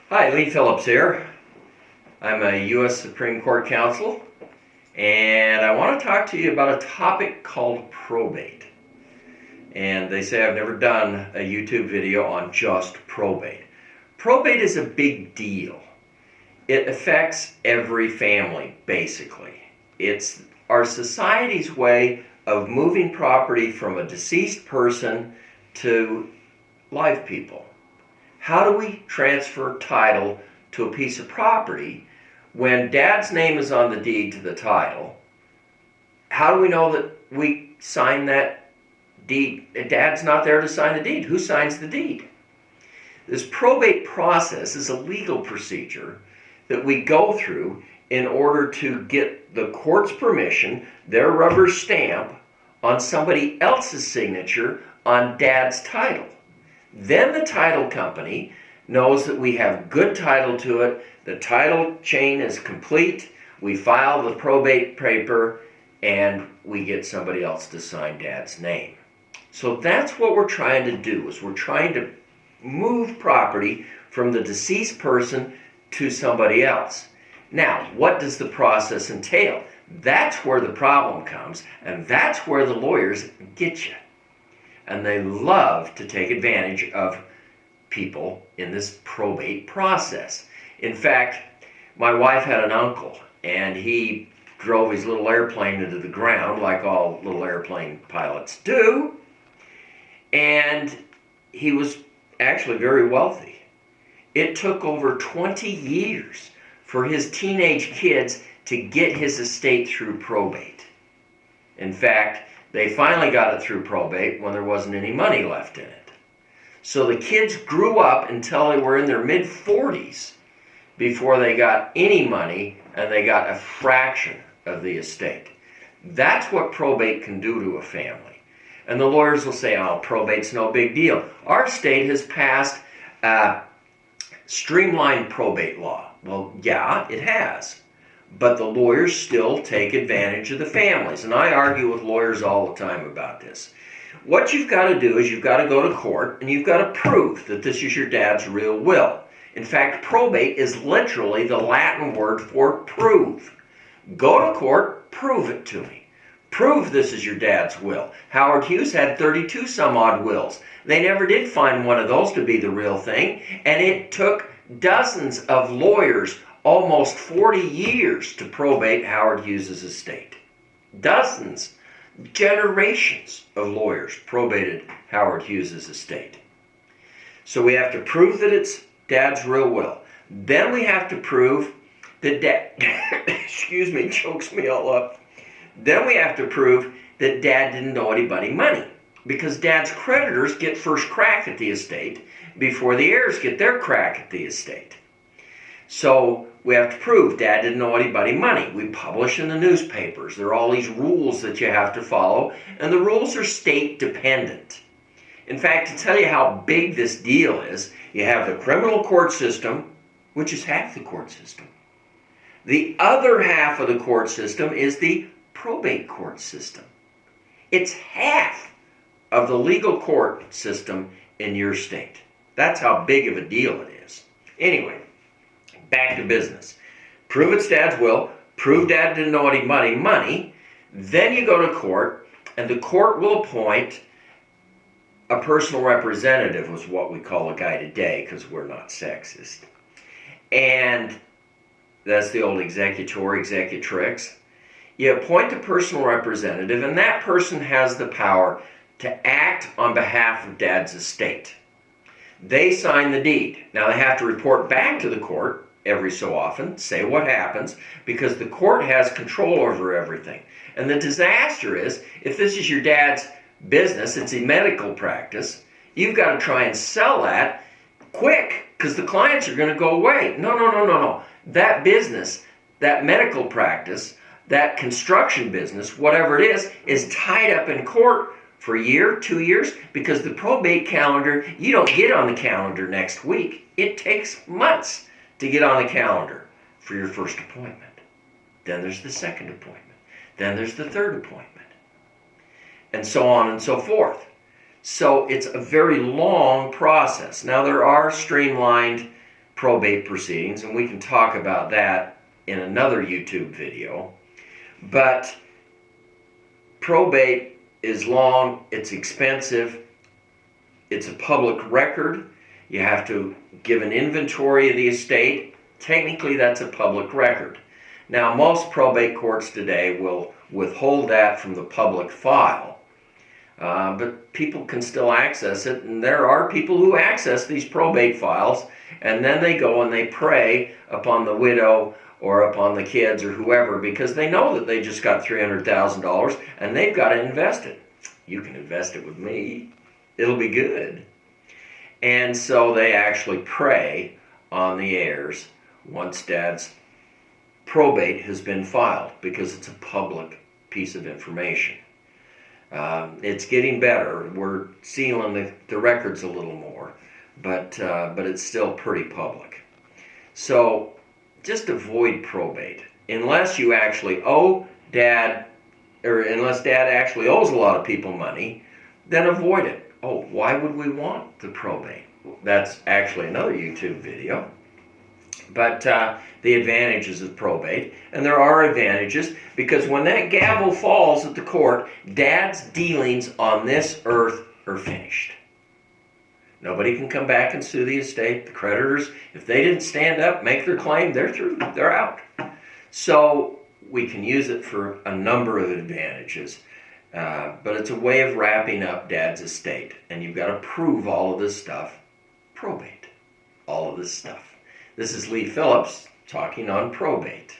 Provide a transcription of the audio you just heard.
Hi, Lee Phillips here. I'm a U.S. Supreme Court counsel, and I want to talk to you about a topic called probate. And they say I've never done a YouTube video on just probate. Probate is a big deal. It affects every family, basically. It's our society's way of moving property from a deceased person to live people. How do we transfer title to a piece of property when dad's name is on the deed to the title? How do we know that we sign that deed? Dad's not there to sign the deed. Who signs the deed? This probate process is a legal procedure that we go through in order to get the court's permission, their rubber stamp, on somebody else's signature on dad's title. Then the title company knows that we have good title to it, the title chain is complete, we file the probate paper, and we get somebody else to sign dad's name. So that's what we're trying to do, is we're trying to move property from the deceased person to somebody else. Now, what does the process entail? That's where the problem comes, and that's where the lawyers get you. And they love to take advantage of people in this probate process. In fact, my wife had an uncle, and he drove his little airplane into the ground like all little airplane pilots do, and he was actually very wealthy. It took over 20 years for his teenage kids to get his estate through probate. In fact, they finally got it through probate when there wasn't any money left in it. So the kids grew up until they were in their mid-40s before they got any money, and they got a fraction of the estate. That's what probate can do to a family. And the lawyers will say, oh, probate's no big deal. Our state has passed streamlined probate law. Well, yeah, it has. But the lawyers still take advantage of the families. And I argue with lawyers all the time about this. What you've got to do is you've got to go to court and you've got to prove that this is your dad's real will. In fact, probate is literally the Latin word for prove. Go to court, prove it to me. Prove this is your dad's will. Howard Hughes had 32 some odd wills. They never did find one of those to be the real thing, and it took dozens of lawyers almost 40 years to probate Howard Hughes' estate. Dozens, generations of lawyers probated Howard Hughes' estate. So we have to prove that it's dad's real will. Then we have to prove that dad, excuse me, chokes me all up. Then we have to prove that dad didn't owe anybody money, because dad's creditors get first crack at the estate before the heirs get their crack at the estate. So we have to prove dad didn't owe anybody money. We publish in the newspapers. There are all these rules that you have to follow, and the rules are state dependent. In fact, to tell you how big this deal is, you have the criminal court system, which is half the court system. The other half of the court system is the probate court system. It's half of the legal court system in your state. That's how big of a deal it is. Anyway, back to business. Prove it's dad's will. Prove dad didn't owe anybody money. Then you go to court, and the court will appoint a personal representative, was what we call a guy today, because we're not sexist. And that's the old executor, executrix. You appoint a personal representative, and that person has the power to act on behalf of dad's estate. They sign the deed. Now they have to report back to the court every so often, say what happens, because the court has control over everything. And the disaster is, if this is your dad's business, it's a medical practice, you've got to try and sell that quick, because the clients are going to go away. No. That business, that medical practice, that construction business, whatever it is tied up in court for a year, 2 years, because the probate calendar, you don't get on the calendar next week. It takes months to get on the calendar for your first appointment. Then there's the second appointment. Then there's the third appointment. And so on and so forth. So it's a very long process. Now there are streamlined probate proceedings, and we can talk about that in another YouTube video. But probate is long, it's expensive, it's a public record. You have to give an inventory of the estate. Technically, that's a public record. Now, most probate courts today will withhold that from the public file, but people can still access it, and there are people who access these probate files, and then they go and they prey upon the widow or upon the kids or whoever, because they know that they just got $300,000 and they've got to invest it. You can invest it with me. It'll be good. And so they actually prey on the heirs once Dad's probate has been filed, because it's a public piece of information. It's getting better. We're sealing the records a little more, but it's still pretty public. So just avoid probate unless you actually owe Dad, or unless Dad actually owes a lot of people money. Then avoid it. Oh, why would we want the probate? That's actually another YouTube video. But the advantages of probate, and there are advantages, because when that gavel falls at the court, Dad's dealings on this earth are finished. Nobody can come back and sue the estate. The creditors, if they didn't stand up, make their claim, they're through, they're out. So we can use it for a number of advantages, but it's a way of wrapping up Dad's estate, and you've got to prove all of this stuff. Probate, all of this stuff. This is Lee Phillips talking on probate.